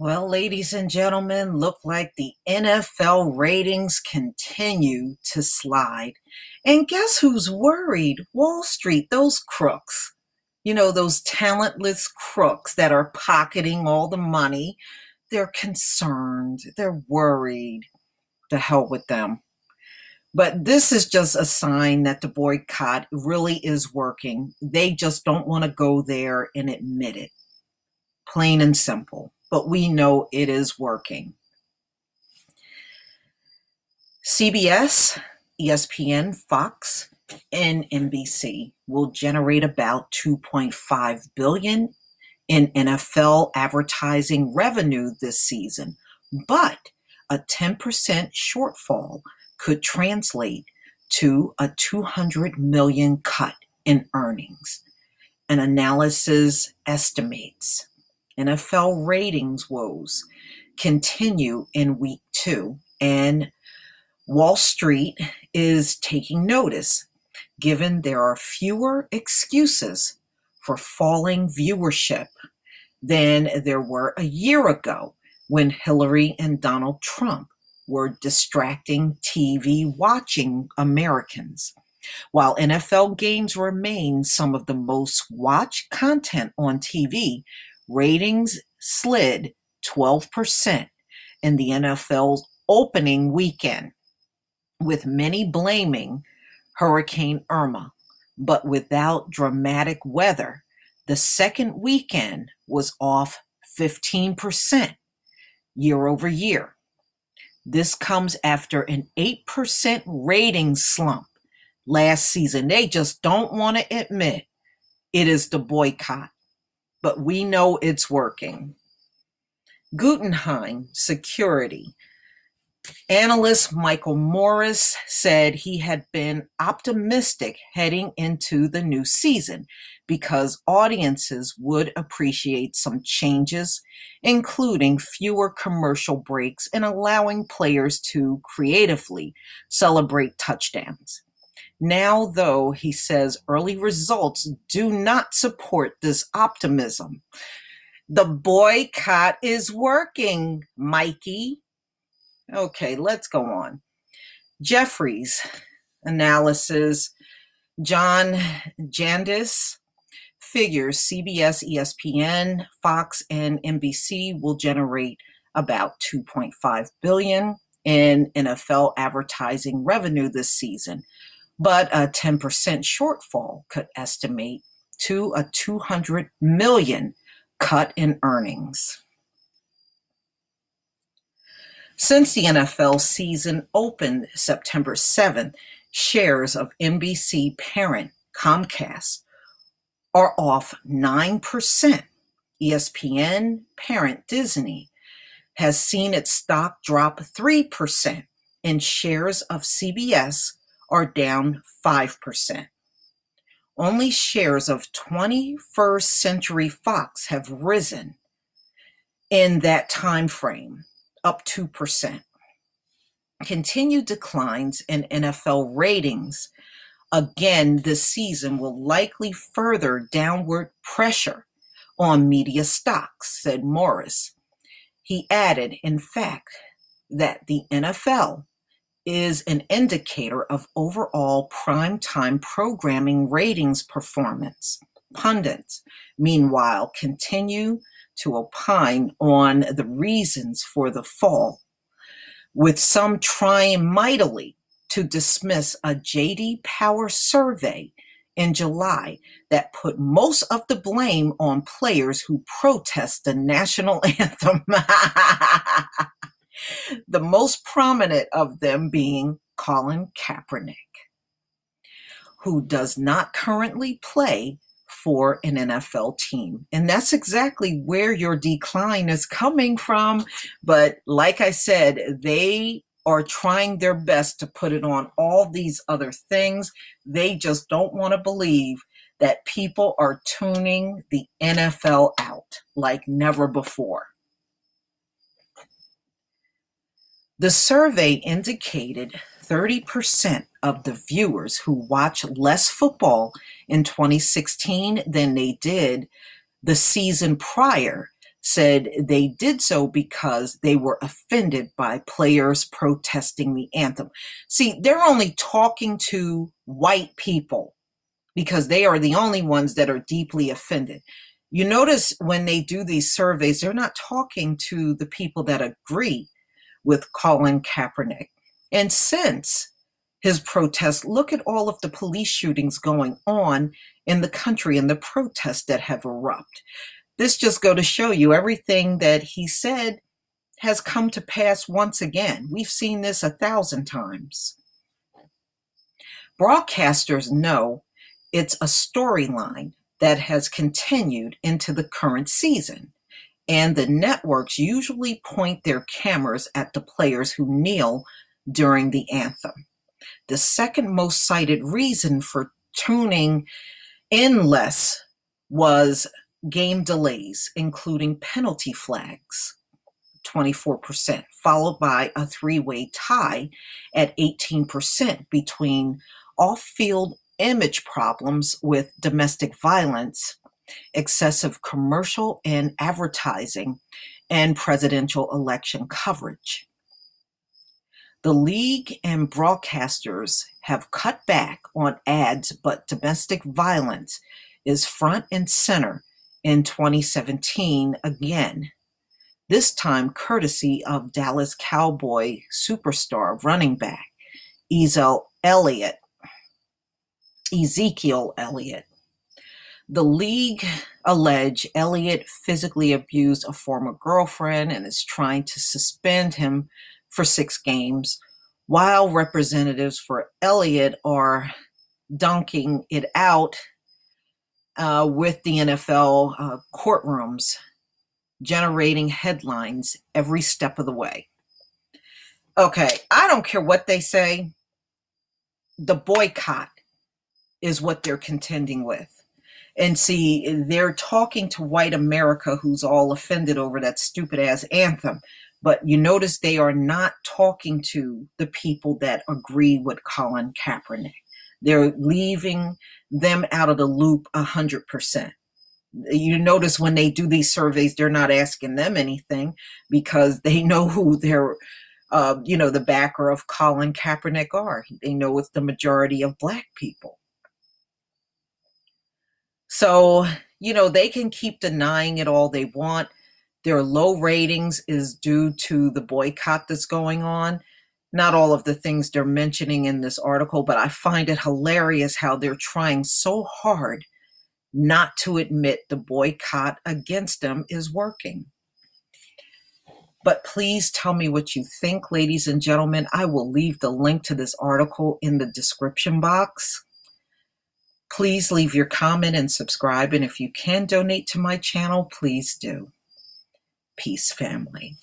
Well, ladies and gentlemen, look like the NFL ratings continue to slide. And guess who's worried? Wall Street, those crooks. Those talentless crooks that are pocketing all the money. They're concerned. They're worried. The hell with them. But this is just a sign that the boycott really is working. They just don't want to go there and admit it. Plain and simple. But we know it is working. CBS, ESPN, Fox, and NBC will generate about $2.5 billion in NFL advertising revenue this season, but a 10% shortfall could translate to a $200 million cut in earnings. An analysis estimates NFL ratings woes continue in week 2, and Wall Street is taking notice, given there are fewer excuses for falling viewership than there were a year ago when Hillary and Donald Trump were distracting TV watching Americans. While NFL games remain some of the most watched content on TV, ratings slid 12% in the NFL's opening weekend, with many blaming Hurricane Irma. But without dramatic weather, the second weekend was off 15% year over year. This comes after an 8% rating slump last season. They just don't want to admit it is the boycott, but we know it's working. Guggenheim Security analyst Michael Morris said he had been optimistic heading into the new season because audiences would appreciate some changes, including fewer commercial breaks and allowing players to creatively celebrate touchdowns. Now, though, he says early results do not support this optimism. The boycott is working, Mikey. Okay, let's go on. Jeffries analysis, John Jandis figures CBS, ESPN, Fox, and NBC will generate about $2.5 billion in NFL advertising revenue this season, but a 10% shortfall could estimate to a $200 million cut in earnings. Since the NFL season opened September 7th, shares of NBC parent Comcast are off 9%. ESPN parent Disney has seen its stock drop 3%, and shares of CBS are down 5%. Only shares of 21st Century Fox have risen in that time frame, up 2%. Continued declines in NFL ratings again this season will likely further downward pressure on media stocks, said Morris. He added, in fact, that the NFL is an indicator of overall primetime programming ratings performance. Pundits, meanwhile, continue to opine on the reasons for the fall, with some trying mightily to dismiss a J.D. Power survey in July that put most of the blame on players who protest the national anthem. The most prominent of them being Colin Kaepernick, who does not currently play for an NFL team. And that's exactly where your decline is coming from. But like I said, they are trying their best to put it on all these other things. They just don't want to believe that people are tuning the NFL out like never before. The survey indicated 30% of the viewers who watch less football in 2016 than they did the season prior said they did so because they were offended by players protesting the anthem. See, they're only talking to white people because they are the only ones that are deeply offended. You notice when they do these surveys, they're not talking to the people that agree with Colin Kaepernick. And since his protest, look at all of the police shootings going on in the country and the protests that have erupted. This just go to show you everything that he said has come to pass once again. We've seen this 1,000 times. Broadcasters know it's a storyline that has continued into the current season, and the networks usually point their cameras at the players who kneel during the anthem. The second most cited reason for tuning in less was game delays, including penalty flags, 24%, followed by a three-way tie at 18% between off-field image problems with domestic violence, excessive commercial and advertising, and presidential election coverage. The league and broadcasters have cut back on ads, but domestic violence is front and center in 2017 again, this time courtesy of Dallas Cowboy superstar running back Ezekiel Elliott. The league alleged Elliott physically abused a former girlfriend and is trying to suspend him for 6 games, while representatives for Elliott are dunking it out with the NFL courtrooms, generating headlines every step of the way. Okay, I don't care what they say. The boycott is what they're contending with. And see, they're talking to white America who's all offended over that stupid ass anthem. But you notice they are not talking to the people that agree with Colin Kaepernick. They're leaving them out of the loop 100%. You notice when they do these surveys, they're not asking them anything because they know who their, the backer of Colin Kaepernick are. They know it's the majority of Black people. So, they can keep denying it all they want. Their low ratings is due to the boycott that's going on. Not all of the things they're mentioning in this article, but I find it hilarious how they're trying so hard not to admit the boycott against them is working. But please tell me what you think, ladies and gentlemen. I will leave the link to this article in the description box. Please leave your comment and subscribe. And if you can donate to my channel, please do. Peace, family.